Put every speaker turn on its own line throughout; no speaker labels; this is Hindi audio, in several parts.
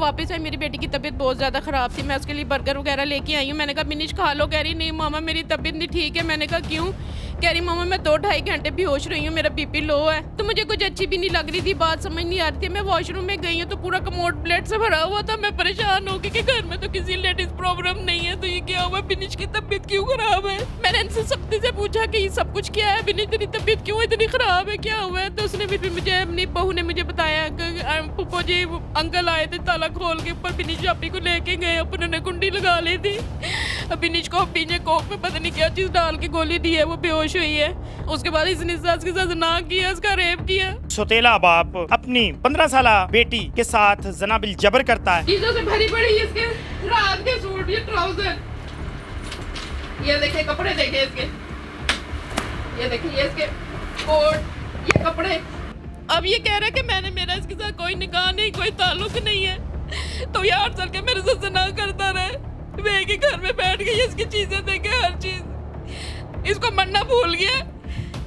वापस आई, मेरी बेटी की तबीयत बहुत ज़्यादा ख़राब थी, मैं उसके लिए बर्गर वगैरह लेके आई हूँ। मैंने कहा बिनिश खा लो, कह रही नहीं मामा मेरी तबीयत नहीं ठीक है। मैंने कहा क्यों? कह रही मामा मैं 2-2.5 घंटे बेहोश रही हूँ, मेरा बीपी लो है। तो मुझे कुछ अच्छी भी नहीं लग रही थी, बात समझ नहीं आ रही थी। मैं वॉशरूम में गई हूँ तो पूरा कमोड ब्लड से भरा हुआ था। मैं परेशान हो गई कि घर में तो किसी लेडीज प्रॉब्लम नहीं है, तो ये क्या हुआ, बिनिश की तबीयत क्यों खराब है? मैंने इनसे सख्ती से पूछा कि ये सब कुछ क्या है, बिनिश तेरी तबीयत क्यों इतनी खराब है, क्या हुआ है? तो उसने फिर मुझे, अपनी बहू ने मुझे बताया कि पुप्पो जी अंकल आए थे, ताला खोल के ऊपर बिनिश आपी को लेके गए, उन्होंने कुंडी लगा ली थी। बिनिश को अपी ने कोक में पता नहीं क्या चीज डाल के गोली दी है, वो बेहोश हुई है। उसके बाद इसने सास के साथ ना किया, उसका रेप किया।
सौतेला बाप अपनी 15 साल बेटी के साथ जना बिल जबर करता है।
चीजों से भरी पड़ी इसके रात के सूट, ये ट्राउजर, ये देखिए कपड़े, देखिए इसके, ये देखिए इसके कोट, ये कपड़े। अब ये कह रहा है कि मैंने, मेरा इसके साथ कोई निकाह नहीं, कोई ताल्लुक नहीं है। तो ये 8 साल के मेरे साथ ज़िना करता रहे, मैं एक ही घर में बैठ गई, इसकी चीजें देखे, हर चीज। इसको मरना भूल गया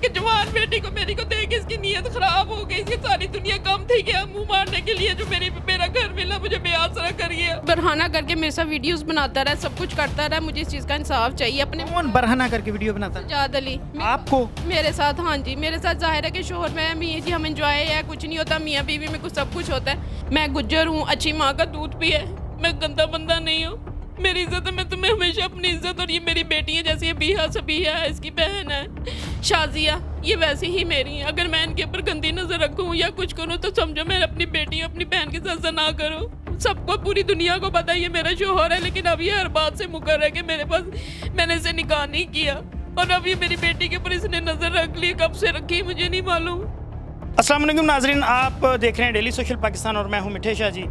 कि जवान बेटी को मेरी को देख इसकी नीयत खराब हो गई। इसकी सारी दुनिया कम थी क्या मुंह मारने के लिए, जो मेरा घर मिला मुझे बेआसरा कर गया। बरहाना करके मेरे साथ वीडियोस बनाता रहा, सब कुछ करता रहा। मुझे इस चीज का इंसाफ चाहिए। अपने
कौन बरहाना करके वीडियो बनाता है?
सज्जाद अली
आपको?
मेरे साथ, हाँ जी, मेरे साथ जाहिर है कि शोहर में मियाँ जी हम एंजॉय है, कुछ नहीं होता, मियाँ बीवी में कुछ सब कुछ होता है। मैं गुज्जर हूँ, अच्छी माँ का दूध पिए, मैं गंदा बंदा नहीं हूँ। मेरी इज्जत है, मैं तुम्हें हमेशा अपनी इज्जत, और ये मेरी बेटी है, जैसे ये बीहा सबिहा है, इसकी बहन है शाजिया, ये वैसे ही मेरी है। अगर मैं इनके ऊपर गंदी नजर रखूँ या कुछ करूँ तो समझो मैं अपनी बेटी अपनी बहन के साथ ना करूँ। सबको, पूरी दुनिया को पता है ये मेरा शोहर है, लेकिन अब ये हर बात से मुकर है कि मेरे पास, मैंने इसे निकाह नहीं किया, और अब ये मेरी बेटी के ऊपर इसने नजर रख ली। कब से रखी मुझे नहीं मालूम।
अस्सलाम वालेकुम नाजरीन, आप देख रहे हैं डेली सोशल पाकिस्तान और मैं हूं मिठे शाह जी।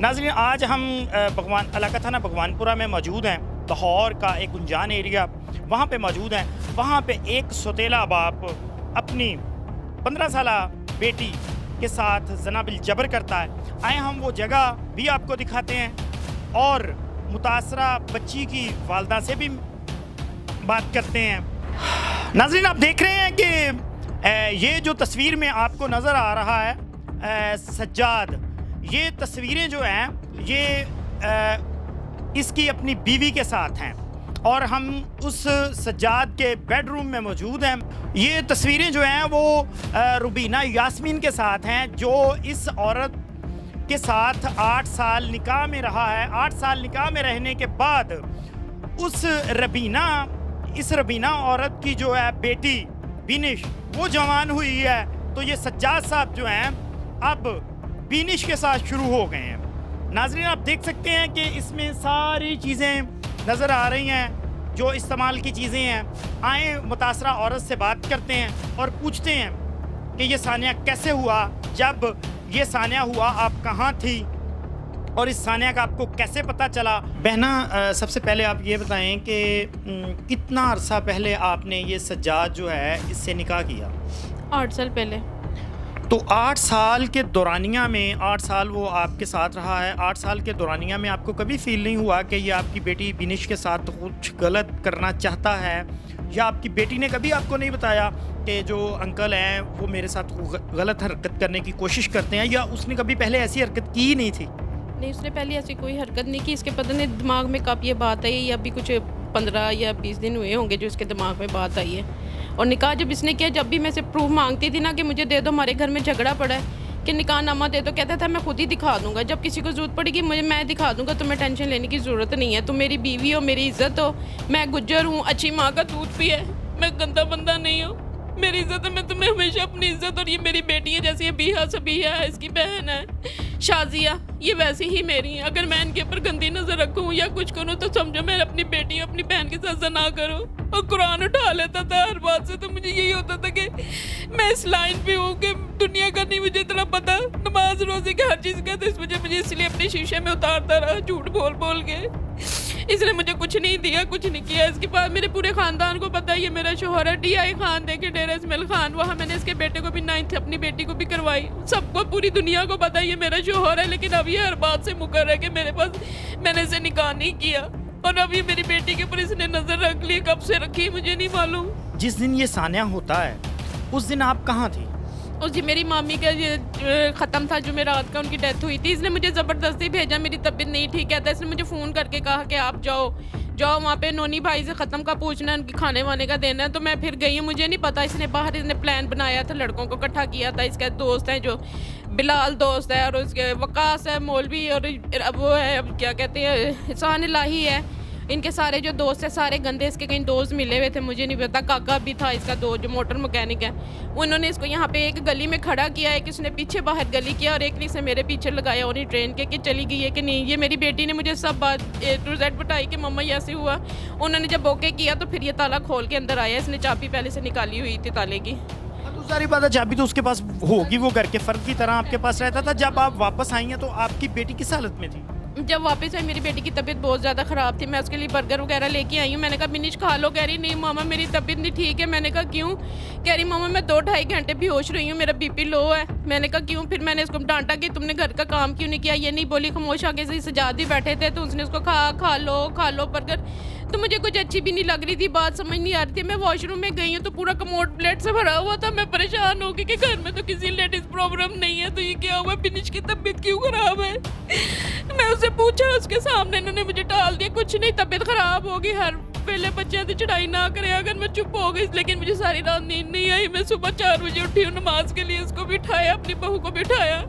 नाजरीन, आज हम भगवान इलाका थाना भगवानपुरा में मौजूद हैं। लाहौर का एक गुंजान एरिया, वहाँ पे मौजूद हैं। वहाँ पे एक सौतेला बाप अपनी 15 साल बेटी के साथ जना बिल जबर करता है। आए हम वो जगह भी आपको दिखाते हैं और मुतासरा बच्ची की वालदा से भी बात करते हैं। नाजरीन, आप देख रहे हैं कि ये जो तस्वीर में आपको नज़र आ रहा है सज्जाद, ये तस्वीरें जो हैं ये इसकी अपनी बीवी के साथ हैं और हम उस सज्जाद के बेडरूम में मौजूद हैं। ये तस्वीरें जो हैं वो रुबीना यास्मीन के साथ हैं, जो इस औरत के साथ 8 साल निकाह में रहा है। 8 साल निकाह में रहने के बाद उस इस रबीना औरत की जो है बेटी बिनिश, वो जवान हुई है। तो ये सज्जाद साहब जो हैं अब बिनिश के साथ शुरू हो गए हैं। नाजरीन, आप देख सकते हैं कि इसमें सारी चीज़ें नज़र आ रही हैं जो इस्तेमाल की चीज़ें हैं। आए मुतासरा औरत से बात करते हैं और पूछते हैं कि ये सानिया कैसे हुआ, जब ये सानिया हुआ आप कहाँ थी और इस सानिया का आपको कैसे पता चला? बहना, सबसे पहले आप ये बताएं कि कितना अरसा पहले आपने ये सज्जाद जो है इससे निकाह किया?
8 साल पहले।
तो 8 साल के दौरानिया में, 8 साल वो आपके साथ रहा है, 8 साल के दौरानिया में आपको कभी फील नहीं हुआ कि ये आपकी बेटी बिनिश के साथ कुछ गलत करना चाहता है? या आपकी बेटी ने कभी आपको नहीं बताया कि जो अंकल हैं वो मेरे साथ गलत हरकत करने की कोशिश करते हैं, या उसने कभी पहले ऐसी हरकत की ही नहीं थी?
नहीं, उसने पहले ऐसी कोई हरकत नहीं की। इसके पता नहीं दिमाग में कब ये बात आई, या अभी कुछ 15 या 20 दिन हुए होंगे जो इसके दिमाग में बात आई है। और निकाह जब इसने किया, जब भी मैं से प्रूफ मांगती थी ना कि मुझे दे दो, हमारे घर में झगड़ा पड़ा है कि निकाह नामा दे दो, कहता था मैं खुद ही दिखा दूंगा, जब किसी को जरूरत पड़ेगी मुझे मैं दिखा दूंगा, तुम्हें टेंशन लेने की ज़रूरत नहीं है, तुम मेरी बीवी हो, मेरी इज्जत हो, मैं गुज्जर हूँ, अच्छी माँ का दूध पिए, मैं गंदा बंदा नहीं हूँ, मेरी इज्जत है, मैं तुम्हें हमेशा अपनी इज्जत, और ये मेरी बेटी है, जैसे ये बीहा सबिहा है, इसकी बहन है शाजिया, ये वैसे ही मेरी है। अगर मैं इनके ऊपर गंदी नजर रखूँ या कुछ करूँ तो समझो मैं अपनी बेटी अपनी बहन के साथ ज़ना करूँ। और कुरान उठा लेता था हर बात से, तो मुझे यही होता था कि मैं इस लाइन पे हूँ कि दुनिया का नहीं मुझे इतना पता, नमाज रोजे का हर चीज़ का, तो इस वजह मुझे इसलिए अपने शीशे में उतारता रहा झूठ बोल बोल के। इसने मुझे कुछ नहीं दिया, कुछ नहीं किया। इसके बाद मेरे पूरे खानदान को पता है ये मेरा शोहर है। DI खान देखे, डेरा इस्माइल खान, वहाँ मैंने इसके बेटे को भी 9th अपनी बेटी को भी करवाई। सबको, पूरी दुनिया को पता है ये मेरा शोहर है, लेकिन अब ये हर बात से मुकर है कि मेरे पास, मैंने इसे निकाह नहीं किया, और अब ये मेरी बेटी के ऊपर इसने नजर रख ली। कब से रखी मुझे नहीं मालूम।
जिस दिन ये सानिया होता है उस दिन आप कहाँ थी?
और जी मेरी मामी का ये ख़त्म था जुमेरात का, उनकी डेथ हुई थी। इसने मुझे ज़बरदस्ती भेजा, मेरी तबीयत नहीं ठीक है, तो इसने मुझे फ़ोन करके कहा कि आप जाओ वहाँ पे नोनी भाई से ख़त्म का पूछना है, उनकी खाने वाने का देना है। तो मैं फिर गई हूँ, मुझे नहीं पता इसने बाहर इसने प्लान बनाया था, लड़कों को इकट्ठा किया था। इसके दोस्त हैं जो बिलाल दोस्त है, और उसके वकास है मौलवी, और अब वो है अब क्या कहते हैं एहसान इलाही है। इनके सारे जो दोस्त हैं सारे गंदे, इसके कहीं दोस्त मिले हुए थे, मुझे नहीं पता। काका भी था इसका दो जो मोटर मैकेनिक है, उन्होंने इसको यहाँ पे एक गली में खड़ा किया है कि उसने पीछे बाहर गली किया, और एक ने इसे मेरे पीछे लगाया और ट्रेन के कि चली गई है कि नहीं। ये मेरी बेटी ने मुझे सब बात A to Z बताई कि मम्मा ये ऐसे हुआ। उन्होंने जब ओके किया तो फिर ये ताला खोल के अंदर आया। इसने चाबी पहले से निकाली हुई थी ताले की।
तो सारी बात है, चाबी तो उसके पास होगी, वो घर के फर्द की तरह आपके पास रहता था। जब आप वापस आई हैं तो आपकी बेटी किस हालत में थी?
जब वापस आई मेरी बेटी की तबीयत बहुत ज़्यादा ख़राब थी। मैं उसके लिए बर्गर वगैरह लेके आई हूँ। मैंने कहा बिनिश खा लो। कह रही नहीं मामा मेरी तबीयत नहीं ठीक है। मैंने कहा क्यों? कह रही मामा मैं 2-2.5 घंटे बेहोश रही हूँ, मेरा बीपी लो है। मैंने कहा क्यों? फिर मैंने उसको डांटा कि तुमने घर का काम क्यों नहीं किया। ये नहीं बोली, खामोश आगे से सजाद भी बैठे थे तो उसने उसको खा लो बर्गर। तो मुझे कुछ अच्छी भी नहीं लग रही थी, बात समझ नहीं आ रही थी। मैं वॉशरूम में गई हूँ तो पूरा कमोड ब्लड से भरा हुआ था। मैं परेशान हो गई कि घर में तो किसी लेडीज प्रॉब्लम नहीं है, तो ये क्या हुआ, बिनिश की तबीयत क्यों खराब है। मैं उससे पूछा, उसके सामने इन्होंने मुझे टाल दिया, कुछ नहीं तबीयत खराब होगी, हर पहले बच्चे की चढ़ाई ना करे। अगर मैं चुप हो गई, लेकिन मुझे सारी रात नींद नहीं आई। मैं सुबह 4 बजे उठी हूँ नमाज के लिए, उसको बिठाया, अपनी बहू को बिठाया।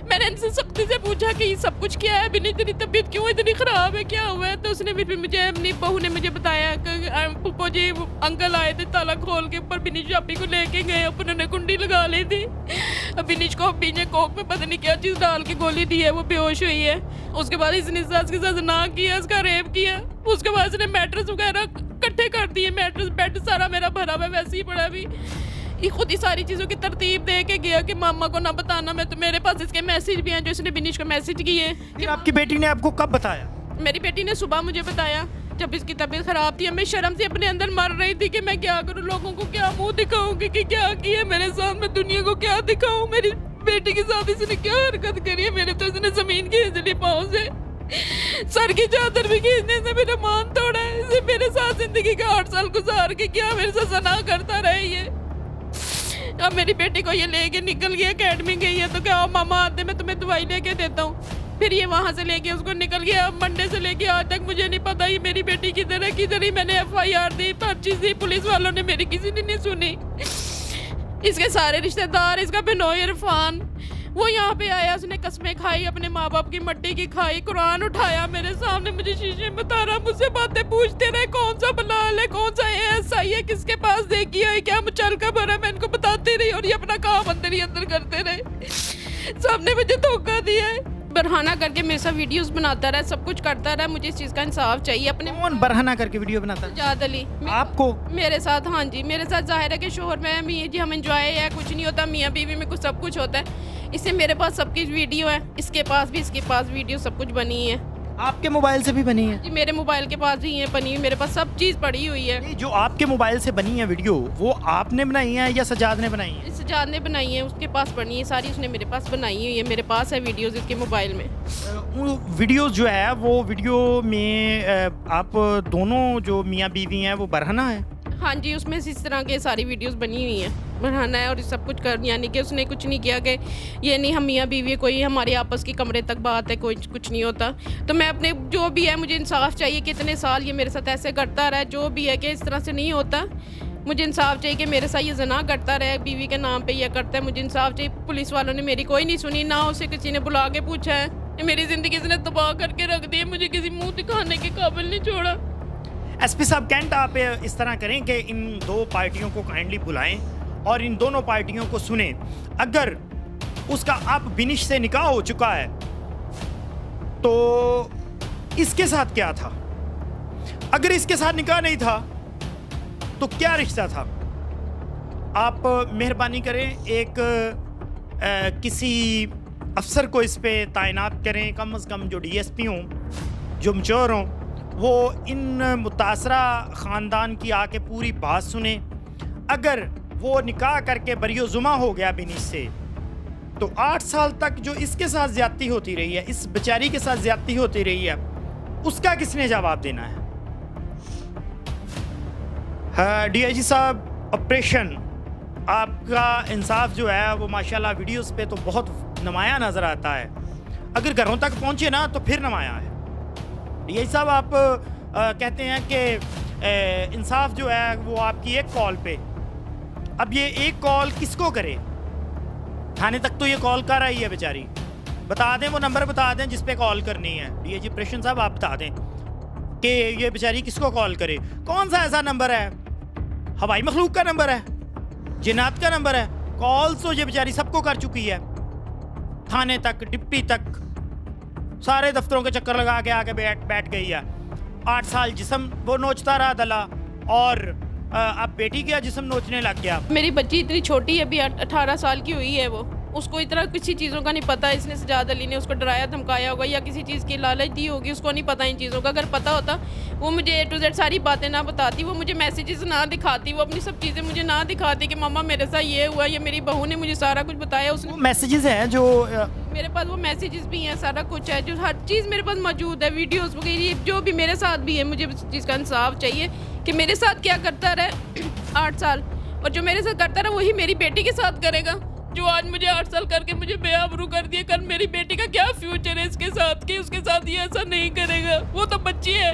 मैंने इनसे सख्ती से पूछा कि ये सब कुछ क्या है, बिनी तेरी तबीयत क्यों इतनी ख़राब है, क्या हुआ है। तो उसने फिर मुझे अपनी बहू ने मुझे बताया कि पुप्पो जी अंकल आए थे, ताला खोल के ऊपर बिनिश चाबी को लेके गए, उन्होंने कुंडी लगा ली थी। बिनिश को पीछे कोक में पता नहीं क्या चीज़ डाल के गोली दी है, वो बेहोश हुई है। उसके बाद इसने सास के साथ ना किया, इसका रेप किया। उसके बाद इसने मैट्रेस वगैरह इकट्ठे कर दिए, मैट्रेस बेड सारा मेरा भरा हुआ वैसे ही पड़ा भी। ये खुद ही सारी चीज़ों की तरतीब दे के गया कि मामा को ना बताना। मैं तो मेरे पास इसके मैसेज भी हैं जो इसने बिनिश को मैसेज किए।
फिर आपकी बेटी ने आपको कब बताया?
मेरी बेटी ने सुबह मुझे बताया जब इसकी तबीयत ख़राब थी। मैं शर्म से अपने अंदर मर रही थी कि मैं क्या करूँ, लोगों को क्या मुंह दिखाऊंगी कि क्या किया मेरे साथ, मैं दुनिया को क्या दिखाऊँ। मेरी बेटी के साथ इसने क्या हरकत करी है। मेरे तो इसने ज़मीन खींच ली पाँव से, सर की चादर भी खींचने से मेरा मान तोड़ा है। इसे मेरे साथ ज़िंदगी का 8 साल गुजार के क्या मेरे साथ सना करता रहे। ये अब मेरी बेटी को ये लेके निकल गई, एकेडमी गई है, तो क्या मामा आते मैं तुम्हें दवाई लेके देता हूँ। फिर ये वहाँ से लेके उसको निकल गया। मंडे से लेके आज तक मुझे नहीं पता ये मेरी बेटी किधर है किधर ही। मैंने FIR दी, पर्ची दी, पुलिस वालों ने मेरी किसी ने नहीं सुनी। इसके सारे रिश्तेदार, इसका बिनोय इरफान, वो यहाँ पे आया, उसने कस्में खाई, अपने माँ बाप की मट्टी की खाई, कुरान उठाया मेरे सामने, मुझे शीशे में उतारा, मुझसे बातें पूछते रहे, कौन सा बलाल है, कौन सा ASI है, किसके पास देखी है, क्या मुचल का भरा। मैं इनको बताती रही और ये अपना काम अंदर ही अंदर करते रहे। सबने मुझे धोखा दिया है। बरहाना करके मेरे साथ वीडियोस बनाता रहा, सब कुछ करता रहा। मुझे इस चीज़ का इंसाफ चाहिए। अपने
कौन बरहाना करके वीडियो बनाता है?
सजाद अली
आपको?
मेरे साथ, हाँ जी मेरे साथ। जाहिर है कि शोहर में मियाँ जी हम एंजॉय है, कुछ नहीं होता, मियाँ बीवी में कुछ सब कुछ होता है। इससे मेरे पास सबकी वीडियो है, इसके पास भी, इसके पास वीडियो सब कुछ बनी है।
आपके मोबाइल से भी बनी है?
जी मेरे मोबाइल के पास भी है बनी हुई, मेरे पास सब चीज़ पड़ी हुई है।
ये जो आपके मोबाइल से बनी है वीडियो, वो आपने बनाई है या सजाद ने बनाई है?
सजाद ने बनाई है, उसके पास बनी है सारी, उसने मेरे पास बनाई हुई है। मेरे पास है वीडियोस इसके मोबाइल में।
वो वीडियोस जो है वो वीडियो में आप दोनों जो मियाँ बीवी हैं वो बरहना है?
हाँ जी, उसमें इस तरह के सारी वीडियोस बनी हुई हैं, बढ़ाना है और सब कुछ कर, यानी कि उसने कुछ नहीं किया कि ये नहीं हम मियाँ बीवी, कोई हमारे आपस की कमरे तक बात है, कोई कुछ नहीं होता। तो मैं अपने जो भी है, मुझे इंसाफ चाहिए कि इतने साल ये मेरे साथ ऐसे करता रहा, जो भी है कि इस तरह से नहीं होता। मुझे इंसाफ चाहिए कि मेरे साथ ये जना करता रहे, बीवी के नाम पे ये करता है। मुझे इंसाफ चाहिए। पुलिस वालों ने मेरी कोई नहीं सुनी, ना उसे किसी ने बुला के पूछा है। मेरी ज़िंदगी इसने तबाह करके रख दी है, मुझे किसी मुँह दिखाने के काबिल नहीं छोड़ा।
SP साहब कैंट आप इस तरह करें कि इन दो पार्टियों को काइंडली बुलाएं और इन दोनों पार्टियों को सुने। अगर उसका अब बिनिश से निकाह हो चुका है तो इसके साथ क्या था, अगर इसके साथ निकाह नहीं था तो क्या रिश्ता था। आप मेहरबानी करें, एक किसी अफसर को इस पे तैनात करें, कम से कम जो DSP हों, जो मैच्योर हों, वो इन मुतासरा ख़ानदान की आके पूरी बात सुने। अगर वो निकाह करके बरियोजुमा हो गया बिनिश से, तो 8 साल तक जो इसके साथ ज़्यादती होती रही है, इस बेचारी के साथ ज़्यादती होती रही है, उसका किसने जवाब देना है। हाँ DIG साहब, ऑपरेशन आप आपका इंसाफ जो है वो माशाल्लाह वीडियोस पे तो बहुत नुमाया नज़र आता है, अगर घरों तक पहुँचे ना तो फिर नुमाया है। यही साहब आप कहते हैं कि इंसाफ जो है वो आपकी एक कॉल पे, अब ये एक कॉल किसको करे? थाने तक तो ये कॉल कर रही है बेचारी, बता दें वो नंबर बता दें जिस पे कॉल करनी है। डीआईजी प्रशन साहब आप बता दें कि ये बेचारी किसको कॉल करे, कौन सा ऐसा नंबर है? हवाई मखलूक का नंबर है, जिन्नात का नंबर है? कॉल तो ये बेचारी सबको कर चुकी है, थाने तक, डिप्टी तक, सारे दफ्तरों के चक्कर लगा के आके बैठ गई है। 8 साल जिस्म वो नोचता रहा दला, और अब बेटी का जिस्म नोचने लग गया।
मेरी बच्ची इतनी छोटी है, अभी 18 साल की हुई है, वो उसको इतना किसी चीज़ों का नहीं पता। इसने सजाद अली ने उसको डराया धमकाया होगा या किसी चीज़ की लालच दी होगी, उसको नहीं पता इन चीज़ों का। अगर पता होता वो मुझे A to Z सारी बातें ना बताती, वो मुझे मैसेजेस ना दिखाती, वो अपनी सब चीज़ें मुझे ना दिखाती कि मम्मा मेरे साथ ये हुआ, ये मेरी बहू ने मुझे सारा कुछ बताया। उसने
मैसेजेस हैं जो
मेरे पास वो मैसेजेस भी हैं, सारा कुछ है, जो हर चीज़ मेरे पास मौजूद है, वीडियोस वगैरह जो भी मेरे साथ भी है। मुझे इस चीज़ का इंसाफ चाहिए कि मेरे साथ क्या करता रहे 8 साल, और जो मेरे साथ करता रहा वही मेरी बेटी के साथ करेगा। जो आज मुझे 8 साल करके मुझे बेआबरू कर दिया, कल मेरी बेटी का क्या फ्यूचर है इसके साथ कि उसके साथ ये ऐसा नहीं करेगा। वो तो बच्ची है,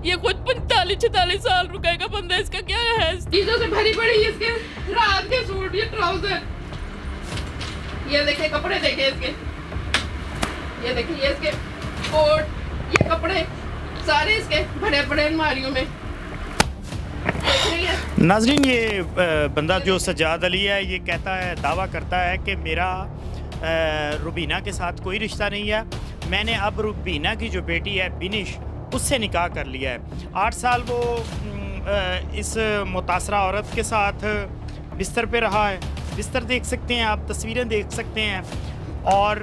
ये खुद 45-46 साल रुकेगा बंदा, इसका क्या है? चीज़ों से भरी पड़ी है, इसके रात के सूट, ये ट्राउजर, ये देखे कपड़े, देखे इसके, ये देखिए इसके कोट, ये कपड़े सारे इसके भरे पड़े अलमारियों में।
नाजरीन, ये बंदा जो सज्जाद अली है ये कहता है, दावा करता है कि मेरा रुबीना के साथ कोई रिश्ता नहीं है, मैंने अब रुबीना की जो बेटी है बिनिश उससे निकाह कर लिया है। 8 साल वो इस मुतासरा औरत के साथ बिस्तर पे रहा है। बिस्तर देख सकते हैं आप, तस्वीरें देख सकते हैं, और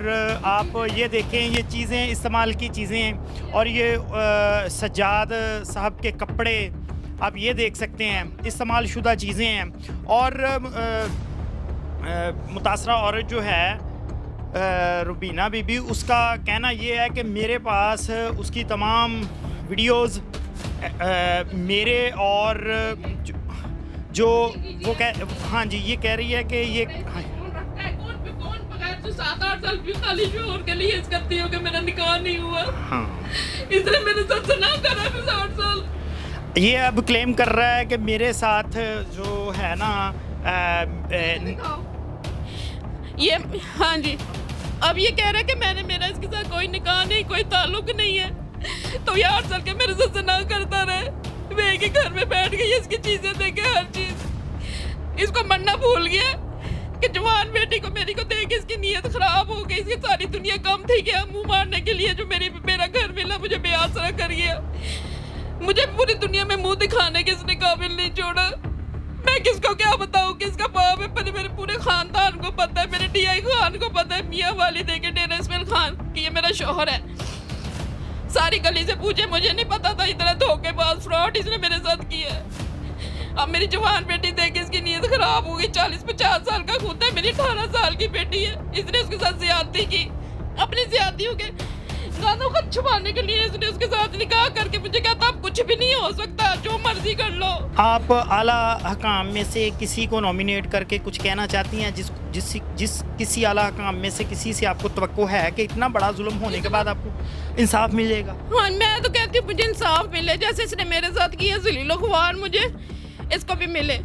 आप ये देखें ये चीज़ें इस्तेमाल की चीज़ें हैं, और ये सज्जाद साहब के कपड़े आप ये देख सकते हैं, इस्तेमाल शुदा चीज़ें हैं। और मुतासरा औरत जो है रुबीना बीबी, उसका कहना ये है कि मेरे पास उसकी तमाम वीडियोस मेरे और जो वो हाँ जी, ये कह रही है कि ये
7-8 साल 45 और के लिए करती हो कि मेरा निकाह नहीं हुआ।
हाँ,
इसने मेरे साथ सुना करा 8 साल।
ये अब क्लेम कर रहा है कि मेरे साथ जो है ना
ये, हाँ जी, अब ये कह रहा है कि मेरा इसके साथ कोई निकाह नहीं, कोई ताल्लुक नहीं है, तो ये 8 साल के मेरे साथ सुना करता रहे। मैं एक ही घर में बैठ गई, इसकी चीजें देखे, हर चीज। इसको मरना भूल गया कि जवान बेटी को मेरी को देख इसकी नीयत खराब हो गई, इसकी सारी दुनिया कम थी क्या मुंह मारने के लिए। जो मेरा घर मिला मुझे बेआसरा कर गया, मुझे पूरी दुनिया में मुंह दिखाने के इसने काबिल नहीं छोड़ा। मैं किसको क्या बताऊं किसका बाप है, पर मेरे पूरे खानदान को पता है, मेरे DI खान को पता है, मियाँ वाली देखे डेरा इस्माइल खान कि ये मेरा शौहर है। सारी गली से पूछे, मुझे नहीं पता था इतना धोखेबाज फ्रॉड इसने मेरे साथ किया है। अब मेरी जवान बेटी देख इसकी नीयत खराब हो गई। 40-50 साल का खुद है, मेरी 18 साल की बेटी है। इसने उसके साथ ज्यादती की, अपनी ज्यादतियों के गानों को छुपाने के लिए इसने उसके साथ निकाह करके मुझे कहता अब कुछ भी नहीं हो सकता, जो मर्जी कर लो।
आप आला हकाम में से किसी को नॉमिनेट करके कुछ कहना चाहती हैं, जिस किसी आला हकाम में से किसी से आपको तवक्को है कि इतना बड़ा जुल्म होने के बाद आपको इंसाफ मिलेगा?
हाँ, मैं तो कहती हूँ मुझे इंसाफ मिले, जैसे इसने मेरे साथ किया जलील ख्वार, मुझे इसको भी मिले।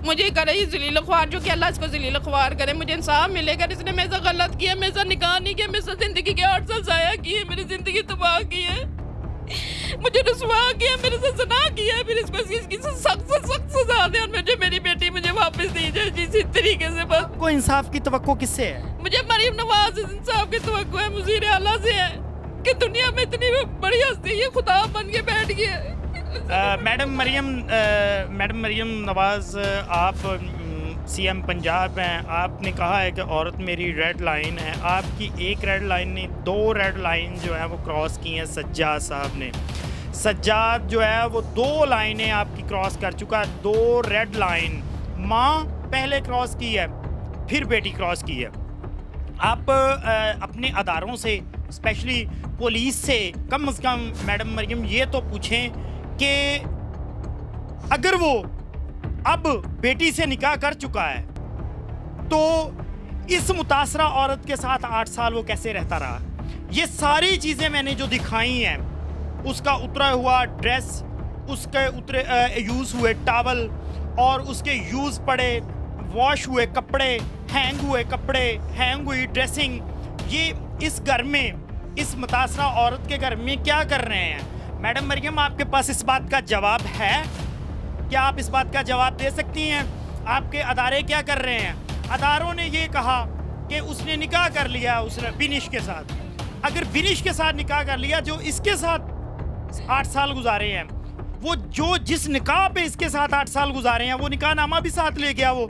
मुझे करे ये जलील ख्वार, जो कि अल्लाह इसको जलील ख्वार करे, मुझे इंसाफ मिलेगा। इसने मेरे साथ गलत किया, मेरे साथ निकाह नहीं किया, मेरे साथ जिंदगी के 8 साल ज़ाया किए, मेरी जिंदगी तबाह की है, मुझे रुसवा किया, मेरे साथ ज़ना किया। फिर इसको इसकी सख्त से सख्त सजा दे और मुझे मेरी बेटी मुझे वापस दी जाए जिस तरीके से। बस
आपको इंसाफ की तवक्को किससे है?
मुझे मरीम नवाज इंसाफ की तवक्को है, मुज़ीर आला से है कि दुनिया में इतनी बड़ी हस्ती है, खुदा बन के बैठ गया।
मैडम मरीम नवाज़, आप CM पंजाब हैं, आपने कहा है कि औरत मेरी रेड लाइन है। आपकी एक रेड लाइन नहीं, 2 रेड लाइन जो है वो क्रॉस की हैं सज्जाद साहब ने। सज्जाद जो है वो 2 लाइनें आपकी क्रॉस कर चुका है, 2 रेड लाइन। माँ पहले क्रॉस की है, फिर बेटी क्रॉस की है। आप अपने अदारों से, स्पेशली पुलिस से कम मैडम मरियम ये तो पूछें कि अगर वो अब बेटी से निकाह कर चुका है तो इस मुतासरा औरत के साथ 8 साल वो कैसे रहता रहा। ये सारी चीज़ें मैंने जो दिखाई हैं, उसका उतरा हुआ ड्रेस, उसके उतरे यूज़ हुए टॉवल और उसके यूज़ पड़े वॉश हुए कपड़े, हैंग हुए कपड़े, हैंग हुई ड्रेसिंग, ये इस घर में, इस मुतासरा औरत के घर में क्या कर रहे हैं। मैडम मरियम, आपके पास इस बात का जवाब है? क्या आप इस बात का जवाब दे सकती हैं? आपके अदारे क्या कर रहे हैं? अदारों ने ये कहा कि उसने निकाह कर लिया उसने बिनिश के साथ। अगर बिनिश के साथ निकाह कर लिया, जो इसके साथ 8 साल गुजारे हैं, वो जो जिस निकाह पे इसके साथ 8 साल गुजारे हैं, वो निकाह नामा भी साथ ले गया। वो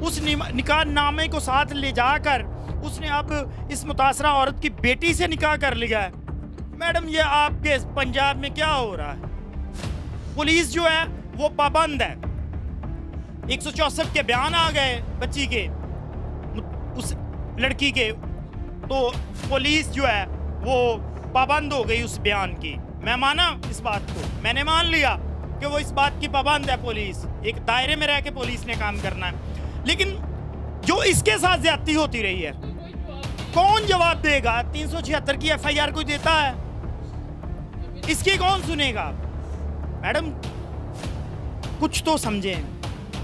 उस निकाह नामे को साथ ले जाकर उसने अब इस मुतासरा औरत की बेटी से निकाह कर लिया है। मैडम, ये आपके पंजाब में क्या हो रहा है? पुलिस जो है वो पाबंद है। 164 के बयान आ गए बच्ची के, उस लड़की के, तो पुलिस जो है वो पाबंद हो गई उस बयान की। मैं माना इस बात को, मैंने मान लिया कि वो इस बात की पाबंद है। पुलिस एक दायरे में रह के पुलिस ने काम करना है। लेकिन जो इसके साथ ज्यादती होती रही है, कौन जवाब देगा? 376 की FIR कोई देता है? इसकी कौन सुनेगा? मैडम, कुछ तो समझें।